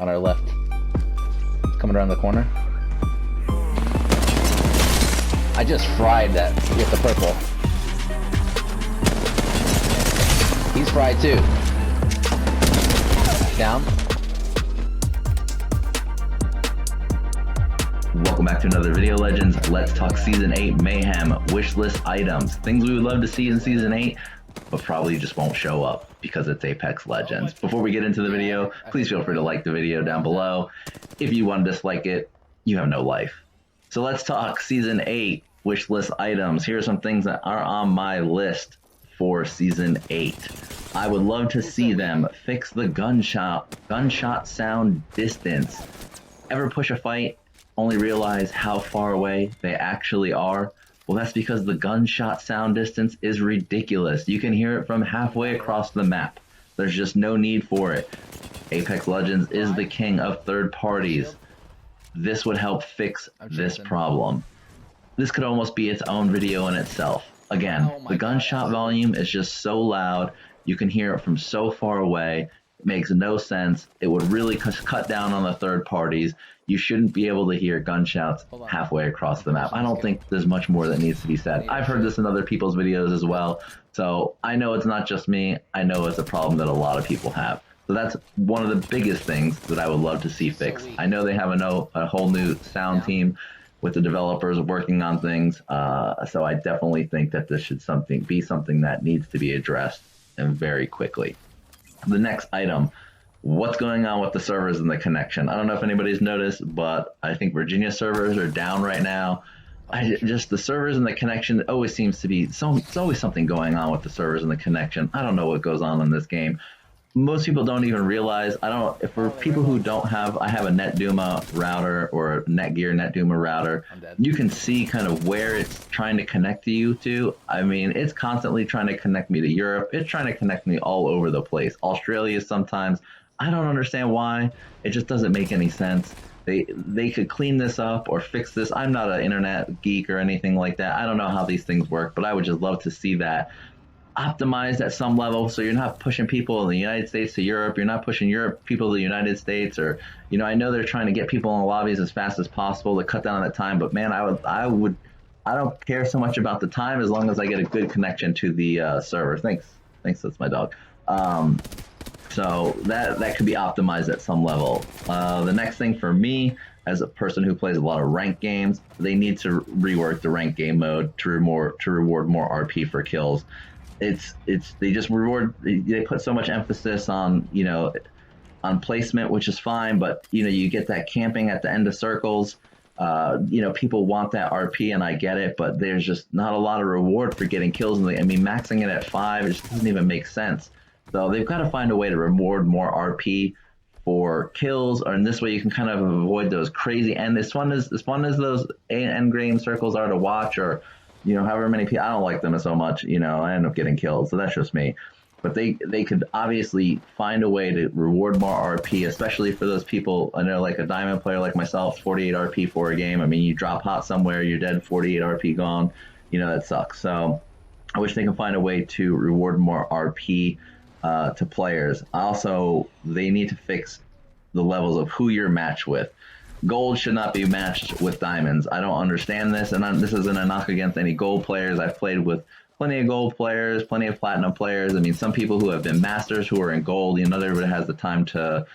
on our left. He's coming around the corner. I just fried that with the purple. He's fried too. Down. Welcome back to another video, Legends. Let's talk Season 8 Mayhem wishlist items. Things we would love to see in Season 8, but probably just won't show up because it's Apex Legends. Before we get into the video, please feel free to like the video down below. If you want to dislike it, you have no life. So let's talk Season 8 wishlist items. Here are some things that are on my list for Season 8. I would love to see them fix the gunshot sound distance. Ever push a fight, only realize how far away they actually are? Well, that's because the gunshot sound distance is ridiculous. You can hear it from halfway across the map. There's just no need for it. Apex Legends is the king of third parties. This would help fix this problem. This could almost be its own video in itself. Again, the gunshot volume is just so loud. You can hear it from so far away. It makes no sense. It would really cut down on the third parties. You shouldn't be able to hear gunshots halfway across the map. I don't think there's much more that needs to be said. I've heard this in other people's videos as well, so I know it's not just me. I know it's a problem that a lot of people have. So that's one of the biggest things that I would love to see fixed. I know they have a whole new sound team with the developers working on things, so I definitely think that this should be something that needs to be addressed, and very quickly. The next item. What's going on with the servers and the connection? I don't know if anybody's noticed, but I think Virginia servers are down right now. The servers and the connection always seems to be, it's always something going on with the servers and the connection. I don't know what goes on in this game. Most people don't even realize. For people who don't have, I have a NetDuma router or a Netgear NetDuma router. You can see kind of where it's trying to connect you to. I mean, it's constantly trying to connect me to Europe. It's trying to connect me all over the place. Australia sometimes. I don't understand why. It just doesn't make any sense. They could clean this up or fix this. I'm not an internet geek or anything like that. I don't know how these things work, but I would just love to see that optimized at some level, so you're not pushing people in the United States to Europe. You're not pushing Europe people to the United States, or I know they're trying to get people in the lobbies as fast as possible to cut down on that time. But man, I don't care so much about the time as long as I get a good connection to the server. Thanks. That's my dog. So that could be optimized at some level. The next thing for me, as a person who plays a lot of ranked games, they need to rework the ranked game mode to reward more RP for kills. They just reward. They put so much emphasis on on placement, which is fine, but you get that camping at the end of circles. People want that RP, and I get it, but there's just not a lot of reward for getting kills. Maxing it at 5 just doesn't even make sense. So they've got to find a way to reward more RP for kills, or in this way you can kind of avoid those crazy. And as fun as those end game circles are to watch, or however many people, I don't like them so much. I end up getting killed, so that's just me. But they could obviously find a way to reward more RP, especially for those people. I know, like a diamond player like myself, 48 RP for a game. You drop hot somewhere, you're dead, 48 RP gone. That sucks. So I wish they can find a way to reward more RP to players. Also, they need to fix the levels of who you're matched with. Gold should not be matched with diamonds. I don't understand this, and this isn't a knock against any gold players. I've played with plenty of gold players, plenty of platinum players. Some people who have been masters who are in gold, everybody has the time to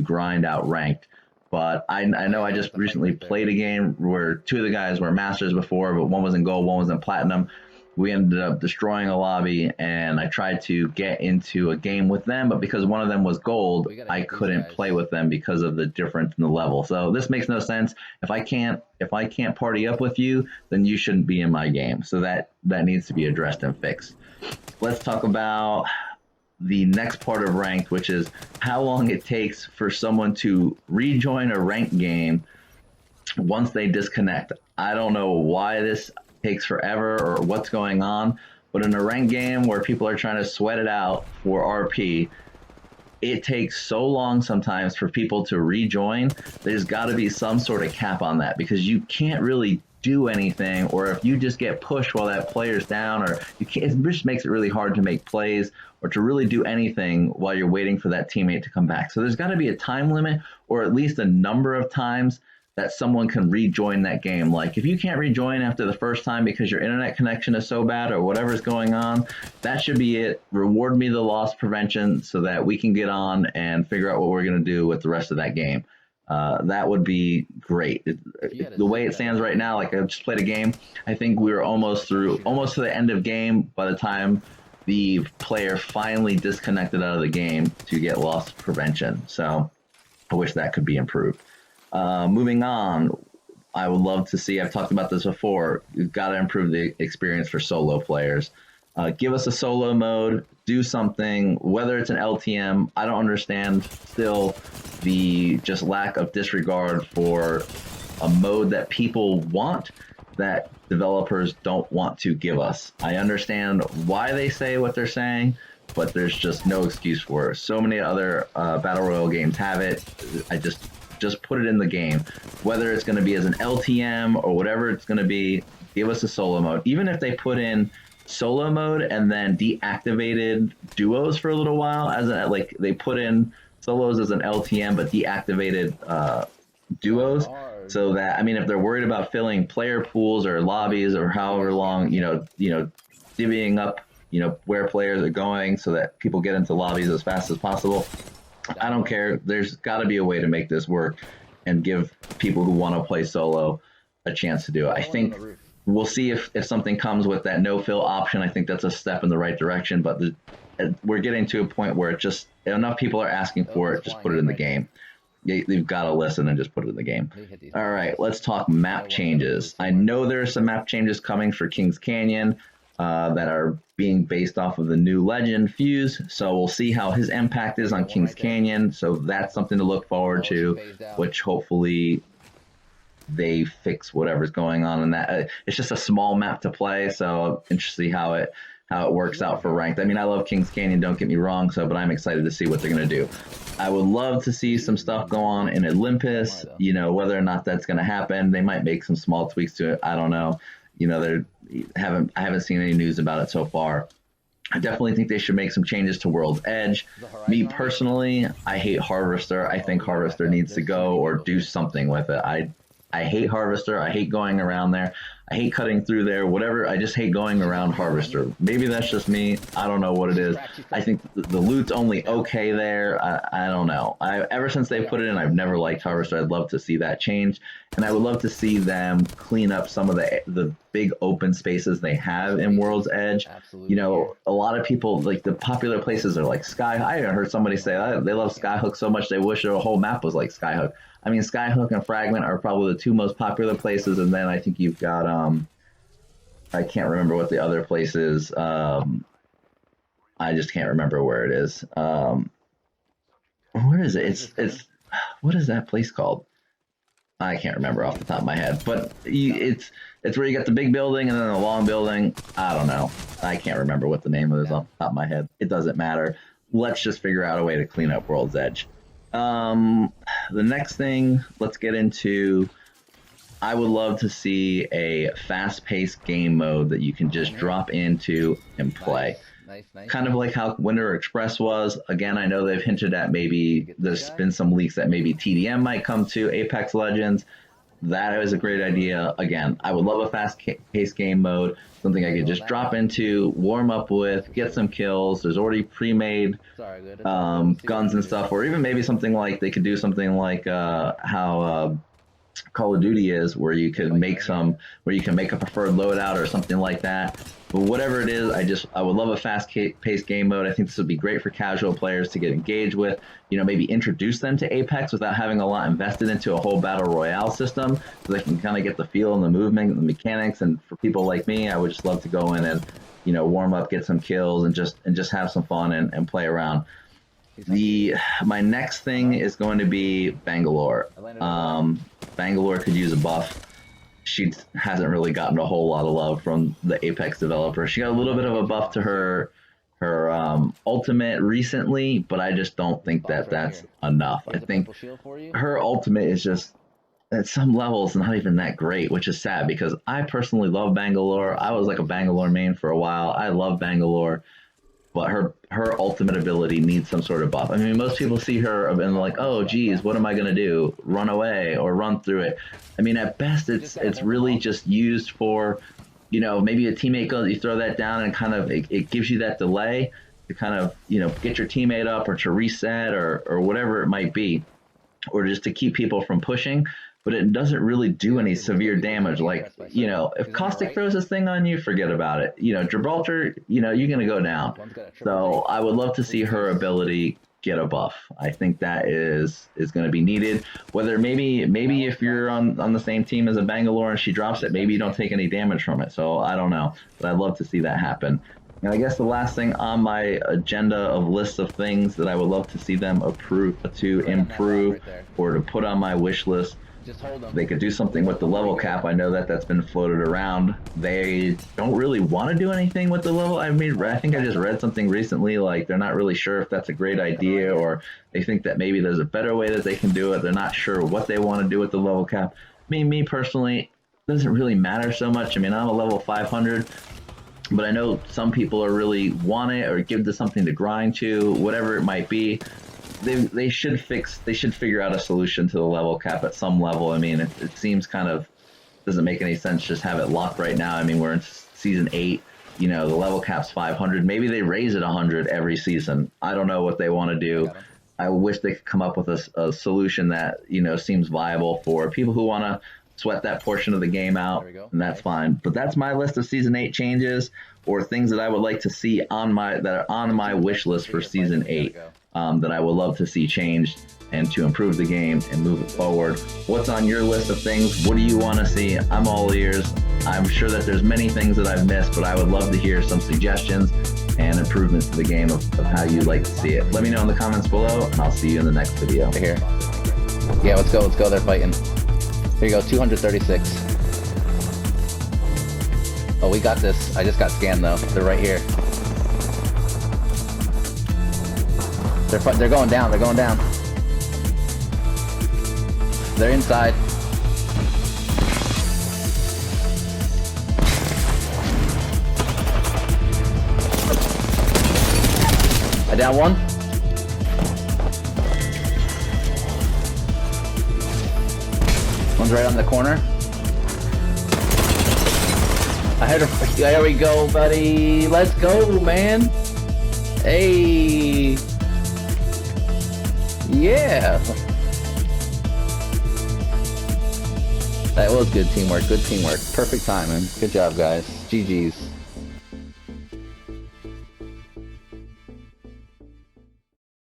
grind out ranked. But I know I just recently played a game where 2 of the guys were masters before, but one was in gold, one was in platinum. We ended up destroying a lobby, and I tried to get into a game with them, but because one of them was gold, I couldn't play with them because of the difference in the level. So this makes no sense. If I can't party up with you, then you shouldn't be in my game. So that needs to be addressed and fixed. Let's talk about the next part of ranked, which is how long it takes for someone to rejoin a ranked game once they disconnect. I don't know why this takes forever or what's going on, but in a ranked game where people are trying to sweat it out for RP, it takes so long sometimes for people to rejoin. There's got to be some sort of cap on that, because you can't really do anything, or if you just get pushed while that player's down, or you can't, it just makes it really hard to make plays or to really do anything while you're waiting for that teammate to come back. So there's got to be a time limit, or at least a number of times that someone can rejoin that game. Like if you can't rejoin after the first time because your internet connection is so bad or whatever's going on, that should be it. Reward me the loss prevention so that we can get on and figure out what we're going to do with the rest of that game. That would be great. The way it stands right now, like I just played a game, I think we were almost to the end of game by the time the player finally disconnected out of the game to get loss prevention. So I wish that could be improved. Moving on, I would love to see, I've talked about this before, you've got to improve the experience for solo players. Give us a solo mode, do something, whether it's an LTM. I don't understand still the just lack of disregard for a mode that people want that developers don't want to give us. I understand why they say what they're saying, but there's just no excuse for it. So many other Battle Royale games have it. I just put it in the game. Whether it's going to be as an LTM or whatever it's going to be, give us a solo mode. Even if they put in solo mode and then deactivated duos for a little while, as a, like they put in solos as an LTM but deactivated duos, so that, I mean, if they're worried about filling player pools or lobbies or however long, divvying up, where players are going so that people get into lobbies as fast as possible. I don't care. There's got to be a way to make this work and give people who want to play solo a chance to do it. I think we'll see if something comes with that no-fill option. I think that's a step in the right direction, but we're getting to a point where it just, enough people are asking for it, just put it in the game. You've got to listen and just put it in the game. All right, let's talk map changes. I know there are some map changes coming for Kings Canyon that are being based off of the new legend Fuse. So we'll see how his impact is on Kings Canyon. So that's something to look forward to, which hopefully they fix whatever's going on in that. It's just a small map to play, so I'm interested to see how it works out for ranked. I mean, I love Kings Canyon, don't get me wrong, but I'm excited to see what they're going to do. I would love to see some stuff go on in Olympus, whether or not that's going to happen. They might make some small tweaks to it. I don't know. I haven't seen any news about it so far. I definitely think they should make some changes to World's Edge. Me personally, I hate Harvester. I think Harvester needs to go or do something with it. I hate Harvester. I hate going around there. I hate cutting through there, whatever. I just hate going around Harvester. Maybe that's just me. I don't know what it is. I think the loot's only okay there. I don't know. Ever since they put it in, I've never liked Harvester. I'd love to see that change. And I would love to see them clean up some of the big open spaces they have in World's Edge. Absolutely. A lot of people, like the popular places are like Skyhook. I even heard somebody say they love Skyhook so much they wish their whole map was like Skyhook. I mean, Skyhook and Fragment are probably the two most popular places, and then I think you've got I can't remember what the other place is. I just can't remember where it is. Where is it? It's what is that place called? I can't remember off the top of my head, but it's where you got the big building and then the long building. I don't know. I can't remember what the name of it is off the top of my head. It doesn't matter. Let's just figure out a way to clean up World's Edge. The next thing, let's get into, I would love to see a fast-paced game mode that you can just drop into and play. Nice. Kind of like how Winter Express was. Again, I know they've hinted at maybe there's been some leaks that maybe TDM might come to Apex Legends. That is a great idea. Again, I would love a fast-paced game mode, something I could just drop into, warm up with, get some kills. There's already pre-made guns and stuff, or even maybe something like they could do something like how Call of Duty is, where you could make a preferred loadout or something like that. But whatever it is, I would love a fast-paced game mode. I think this would be great for casual players to get engaged with. Maybe introduce them to Apex without having a lot invested into a whole battle royale system, so they can kind of get the feel and the movement and the mechanics. And for people like me, I would just love to go in and warm up, get some kills, and just have some fun and play around. My next thing is going to be Bangalore. Bangalore could use a buff. She hasn't really gotten a whole lot of love from the Apex developer. She got a little bit of a buff to her ultimate recently, but I just don't think that's enough. I think her ultimate is just at some levels not even that great, which is sad because I personally love Bangalore. I was like a Bangalore main for a while. I love Bangalore, but her ultimate ability needs some sort of buff. I mean, most people see her and they're like, oh, geez, what am I gonna do? Run away or run through it? I mean, at best, it's really just used for, you know, maybe a teammate goes, you throw that down and kind of it gives you that delay to kind of, you know, get your teammate up or to reset or whatever it might be, or just to keep people from pushing. But it doesn't really do any severe damage. Like, you know, if Caustic throws this thing on you, forget about it. You know, Gibraltar, you know, you're going to go down. So I would love to see her ability get a buff. I think that is going to be needed. Whether maybe if you're on the same team as a Bangalore and she drops it, maybe you don't take any damage from it. So I don't know. But I'd love to see that happen. And I guess the last thing on my agenda of lists of things that I would love to see them improve or to put on my wish list, they could do something with the level cap. I know that that's been floated around. They don't really want to do anything with the level. I mean, I think I just read something recently, like they're not really sure if that's a great idea, or they think that maybe there's a better way that they can do it. They're not sure what they want to do with the level cap. I mean, me personally, it doesn't really matter so much. I mean, I'm a level 500, but I know some people are really want it or give this something to grind to, whatever it might be. They should figure out a solution to the level cap at some level. I mean, it seems kind of doesn't make any sense just have it locked right now. I mean, we're in season 8, you know, the level cap's 500. Maybe they raise it 100 every season. I don't know what they want to do. I wish they could come up with a solution that, you know, seems viable for people who want to sweat that portion of the game out, and that's fine. But that's my list of season 8 changes or things that I would like to see that are on my wish list for season 8. That I would love to see changed and to improve the game and move it forward. What's on your list of things? What do you want to see? I'm all ears. I'm sure that there's many things that I've missed, but I would love to hear some suggestions and improvements to the game of how you'd like to see it. Let me know in the comments below, and I'll see you in the next video. Right here. Yeah, let's go. They're fighting. Here you go, 236. Oh, we got this. I just got scanned though. They're right here. They're going down. They're inside. I down one. One's right on the corner. I heard her. There we go, buddy. Let's go, man. Hey. Yeah. That was good teamwork. Perfect timing. Good job, guys. GG's.